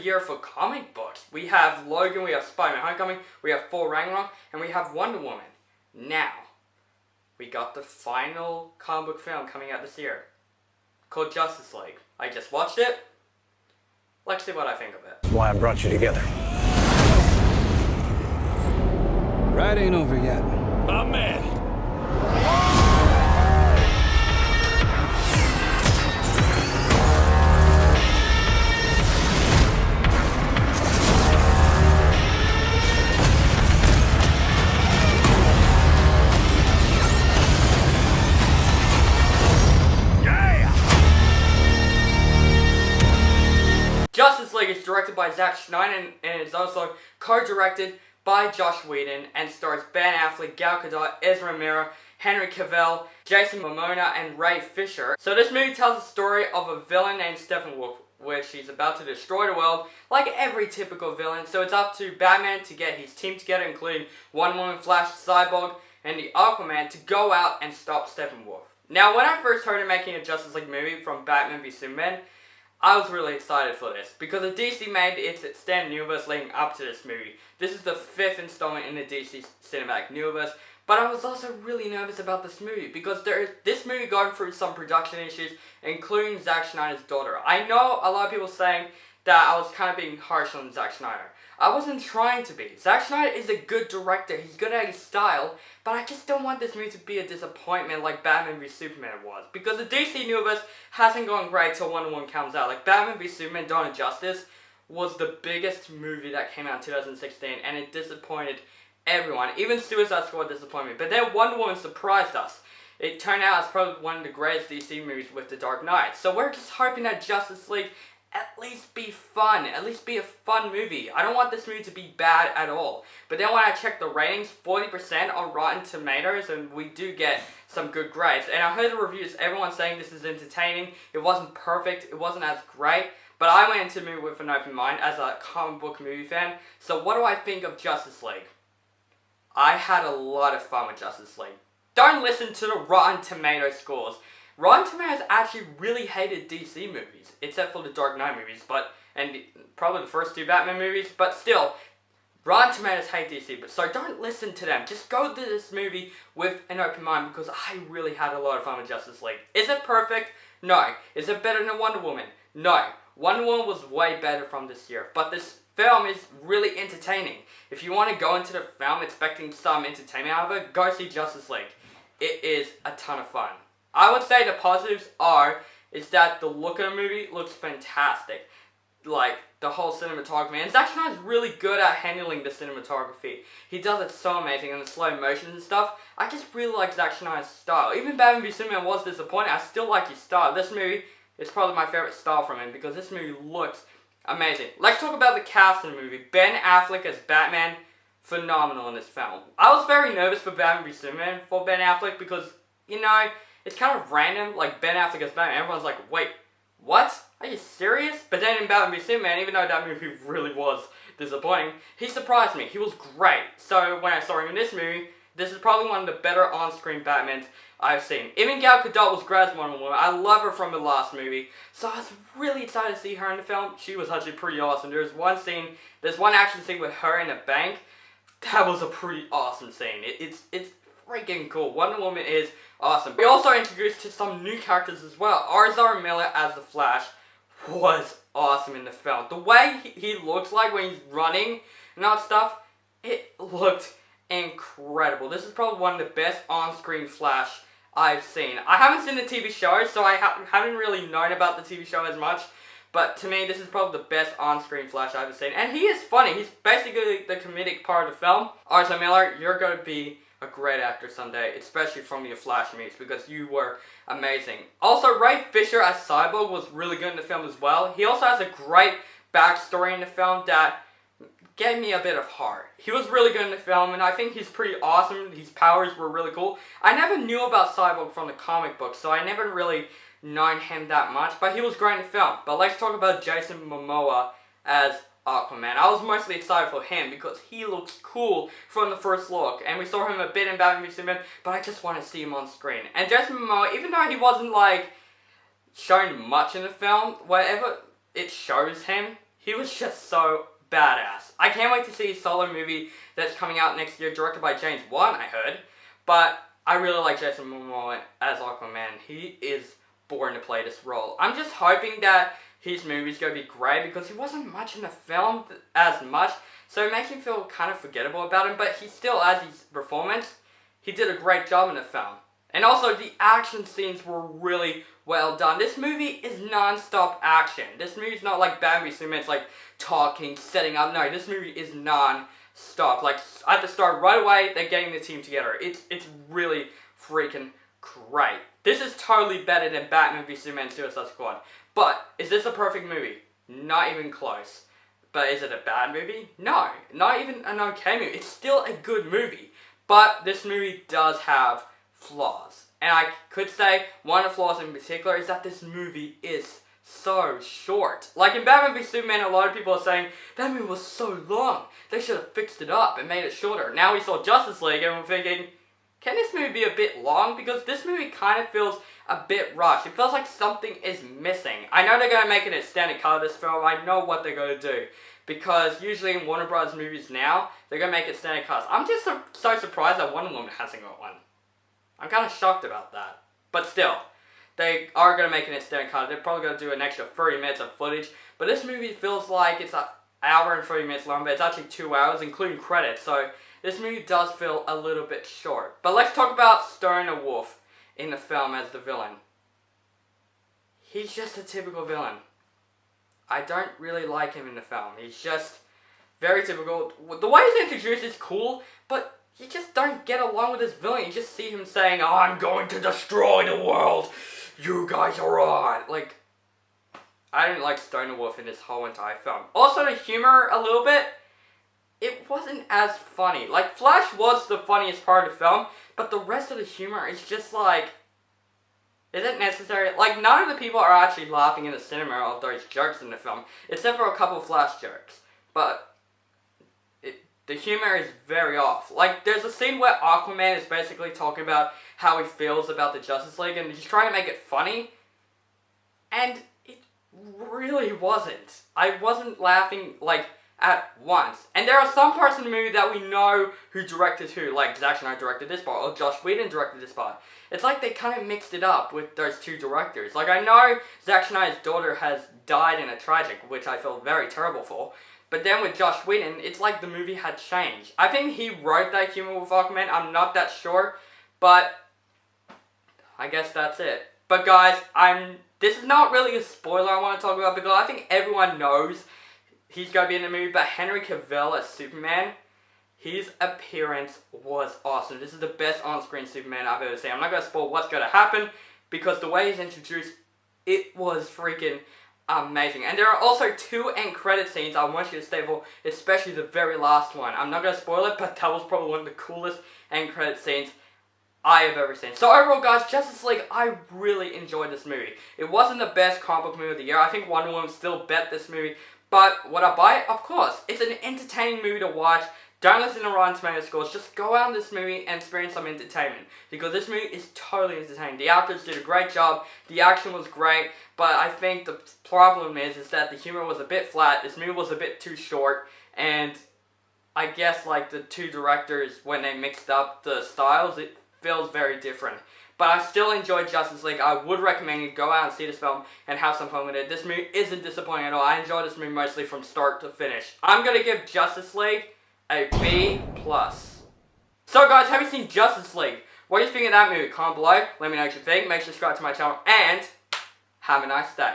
year for comic books. We have Logan, we have Spider-Man Homecoming, we have Thor Ragnarok, and we have Wonder Woman. Now, we got the final comic book film coming out this year, called Justice League. I just watched it. Let's see what I think of it. That's why I brought you together. Ride ain't over yet. My man. Justice League is directed by Zack Snyder and is also co-directed by Joss Whedon and stars Ben Affleck, Gal Gadot, Ezra Miller, Henry Cavill, Jason Momoa, and Ray Fisher. So this movie tells the story of a villain named Steppenwolf, which he's about to destroy the world like every typical villain. So it's up to Batman to get his team together, including Wonder Woman, Flash, Cyborg, and the Aquaman, to go out and stop Steppenwolf. Now, when I first heard of making a Justice League movie from Batman v Superman, I was really excited for this, because the DC made its extended universe leading up to this movie. This is the 5th installment in the DC Cinematic Universe, but I was also really nervous about this movie, because this movie going through some production issues, including Zack Snyder's daughter. I know a lot of people saying that I was kind of being harsh on Zack Snyder. I wasn't trying to be. Zack Snyder is a good director, he's good at his style, but I just don't want this movie to be a disappointment like Batman v Superman was. Because the DC Universe hasn't gone great till Wonder Woman comes out. Like, Batman v Superman Dawn of Justice was the biggest movie that came out in 2016, and it disappointed everyone. Even Suicide Squad disappointed me. But then Wonder Woman surprised us. It turned out it's probably one of the greatest DC movies with The Dark Knight. So we're just hoping that Justice League at least be fun, at least be a fun movie. I don't want this movie to be bad at all. But then when I check the ratings, 40% on Rotten Tomatoes, and we do get some good grades. And I heard the reviews, everyone's saying this is entertaining, it wasn't perfect, it wasn't as great, but I went into the movie with an open mind as a comic book movie fan. So what do I think of Justice League? I had a lot of fun with Justice League. Don't listen to the Rotten Tomatoes scores. Rotten Tomatoes actually really hated DC movies, except for the Dark Knight movies, and probably the first 2 Batman movies, but still, Rotten Tomatoes hate DC, so don't listen to them. Just go to this movie with an open mind, because I really had a lot of fun with Justice League. Is it perfect? No. Is it better than Wonder Woman? No. Wonder Woman was way better from this year, but this film is really entertaining. If you want to go into the film expecting some entertainment out of it, go see Justice League. It is a ton of fun. I would say the positives is that the look of the movie looks fantastic. Like, the whole cinematography. And Zack Snyder's really good at handling the cinematography. He does it so amazing, and the slow motions and stuff. I just really like Zack Snyder's style. Even Batman v Superman was disappointing, I still like his style. This movie is probably my favorite style from him, because this movie looks amazing. Let's talk about the cast in the movie. Ben Affleck as Batman, phenomenal in this film. I was very nervous for Batman v Superman for Ben Affleck, because, you know, it's kind of random, like Ben Affleck as Batman. Everyone's like, wait, what? Are you serious? But then in Batman v Superman, even though that movie really was disappointing, he surprised me. He was great. So when I saw him in this movie, this is probably one of the better on-screen Batmans I've seen. Even Gal Gadot was great as Wonder Woman. I love her from the last movie. So I was really excited to see her in the film. She was actually pretty awesome. There's one action scene with her in a bank. That was a pretty awesome scene. It's freaking cool. Wonder Woman is awesome. We also introduced to some new characters as well. Ezra Miller as the Flash was awesome in the film. The way he looks like when he's running and all that stuff, it looked incredible. This is probably one of the best on-screen Flash I've seen. I haven't seen the TV show, so I haven't really known about the TV show as much. But to me, this is probably the best on-screen Flash I've ever seen. And he is funny. He's basically the comedic part of the film. Ezra Miller, you're going to be a great actor someday, especially from your Flash movies, because you were amazing. Also, Ray Fisher as Cyborg was really good in the film as well. He also has a great backstory in the film that gave me a bit of heart. He was really good in the film, and I think he's pretty awesome. His powers were really cool. I never knew about Cyborg from the comic book, so I never really known him that much, but he was great in the film. But let's talk about Jason Momoa as Aquaman. I was mostly excited for him because he looks cool from the first look, and we saw him a bit in Batman v Superman, but I just want to see him on screen. And Jason Momoa, even though he wasn't like shown much in the film, whatever it shows him, he was just so badass. I can't wait to see his solo movie that's coming out next year, directed by James Wan, I heard. But I really like Jason Momoa as Aquaman. He is born to play this role. I'm just hoping that his movie's going to be great because he wasn't much in the film as much, so it makes me feel kind of forgettable about him, but he still, as his performance, he did a great job in the film. And also, the action scenes were really well done. This movie is non-stop action. This movie's not like Batman v Superman, it's like talking, setting up. No, this movie is non-stop. Like, at the start, right away, they're getting the team together. It's really freaking great. This is totally better than Batman v Superman Suicide Squad. But, is this a perfect movie? Not even close. But is it a bad movie? No. Not even an okay movie. It's still a good movie. But this movie does have flaws. And I could say one of the flaws in particular is that this movie is so short. Like in Batman v Superman, a lot of people are saying, that movie was so long. They should have fixed it up and made it shorter. Now we saw Justice League and we're thinking, can this movie be a bit long? Because this movie kind of feels a bit rushed. It feels like something is missing. I know they're going to make an extended cut of this film. I know what they're going to do. Because usually in Warner Bros. Movies now, they're going to make extended cuts. I'm just so surprised that Wonder Woman hasn't got one. I'm kind of shocked about that. But still, they are going to make an extended cut. They're probably going to do an extra 30 minutes of footage. But this movie feels like it's an hour and 30 minutes long, but it's actually 2 hours, including credits. So this movie does feel a little bit short. But let's talk about Stoner Wolf in the film as the villain. He's just a typical villain. I don't really like him in the film. He's just very typical. The way he's introduced is cool, but you just don't get along with this villain. You just see him saying, oh, I'm going to destroy the world. You guys are on. Like, I didn't like Stoner Wolf in this whole entire film. Also, the humor, a little bit, it wasn't as funny. Like, Flash was the funniest part of the film, but the rest of the humor is just like, is it necessary? Like, none of the people are actually laughing in the cinema of those jokes in the film, except for a couple of Flash jokes. But the humor is very off. Like, there's a scene where Aquaman is basically talking about how he feels about the Justice League, and he's trying to make it funny, and it really wasn't. I wasn't laughing, like, at once. And there are some parts in the movie that we know who directed who. Like, Zack Snyder directed this part, or Joss Whedon directed this part. It's like they kind of mixed it up with those two directors. Like, I know Zack Snyder's daughter has died in a tragic, which I feel very terrible for. But then with Joss Whedon, it's like the movie had changed. I think he wrote that humor with Aquaman. I'm not that sure. But I guess that's it. But guys, this is not really a spoiler I want to talk about, because I think everyone knows he's going to be in the movie. But Henry Cavill as Superman, his appearance was awesome. This is the best on-screen Superman I've ever seen. I'm not going to spoil what's going to happen, because the way he's introduced, it was freaking amazing. And there are also 2 end credit scenes I want you to stay for, especially the very last one. I'm not going to spoil it, but that was probably one of the coolest end credit scenes I have ever seen. So overall, guys, Justice League, I really enjoyed this movie. It wasn't the best comic book movie of the year. I think Wonder Woman still bet this movie. But would I buy it? Of course. It's an entertaining movie to watch. Don't listen to Rotten Tomatoes scores. Just go out in this movie and experience some entertainment. Because this movie is totally entertaining. The actors did a great job. The action was great. But I think the problem is that the humor was a bit flat. This movie was a bit too short. And I guess like the two directors, when they mixed up the styles, it feels very different. But I still enjoyed Justice League. I would recommend you go out and see this film and have some fun with it. This movie isn't disappointing at all. I enjoyed this movie mostly from start to finish. I'm going to give Justice League a B+. So guys, have you seen Justice League? What do you think of that movie? Comment below. Let me know what you think. Make sure to subscribe to my channel. And have a nice day.